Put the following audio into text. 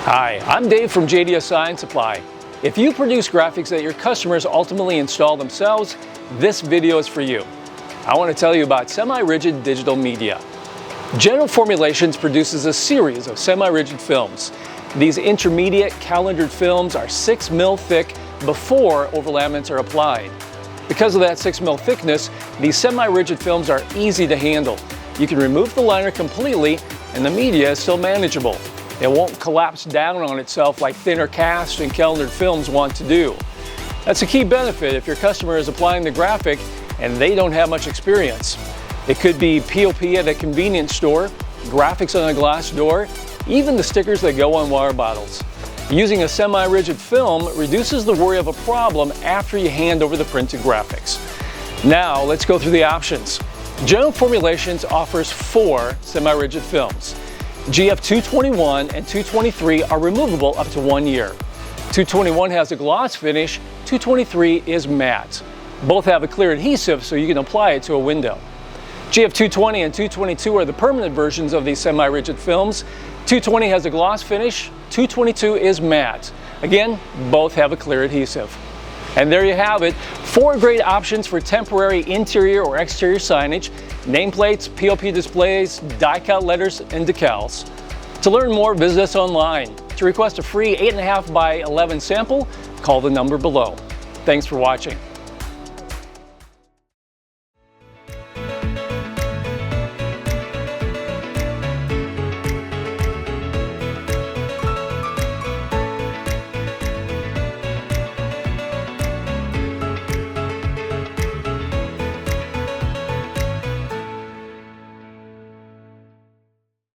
Hi, I'm Dave from JDS Sign Supply. If you produce graphics that your customers ultimately install themselves, this video is for you. I want to tell you about semi-rigid digital media. General Formulations produces a series of semi-rigid films. These intermediate calendered films are 6 mil thick before overlaminants are applied. Because of that 6 mil thickness, these semi-rigid films are easy to handle. You can remove the liner completely and the media is still manageable. It won't collapse down on itself like thinner cast and calendered films want to do. That's a key benefit if your customer is applying the graphic and they don't have much experience. It could be POP at a convenience store, graphics on a glass door, even the stickers that go on water bottles. Using a semi-rigid film reduces the worry of a problem after you hand over the printed graphics. Now let's go through the options. General Formulations offers 4 semi-rigid films. GF 221 and 223 are removable up to 1 year. 221 has a gloss finish, 223 is matte. Both have a clear adhesive so you can apply it to a window. GF 220 and 222 are the permanent versions of these semi-rigid films. 220 has a gloss finish, 222 is matte. Again, both have a clear adhesive. And there you have it, 4 great options for temporary interior or exterior signage, nameplates, POP displays, die-cut letters, and decals. To learn more, visit us online. To request a free 8.5 by 11 sample, call the number below. Thanks for watching.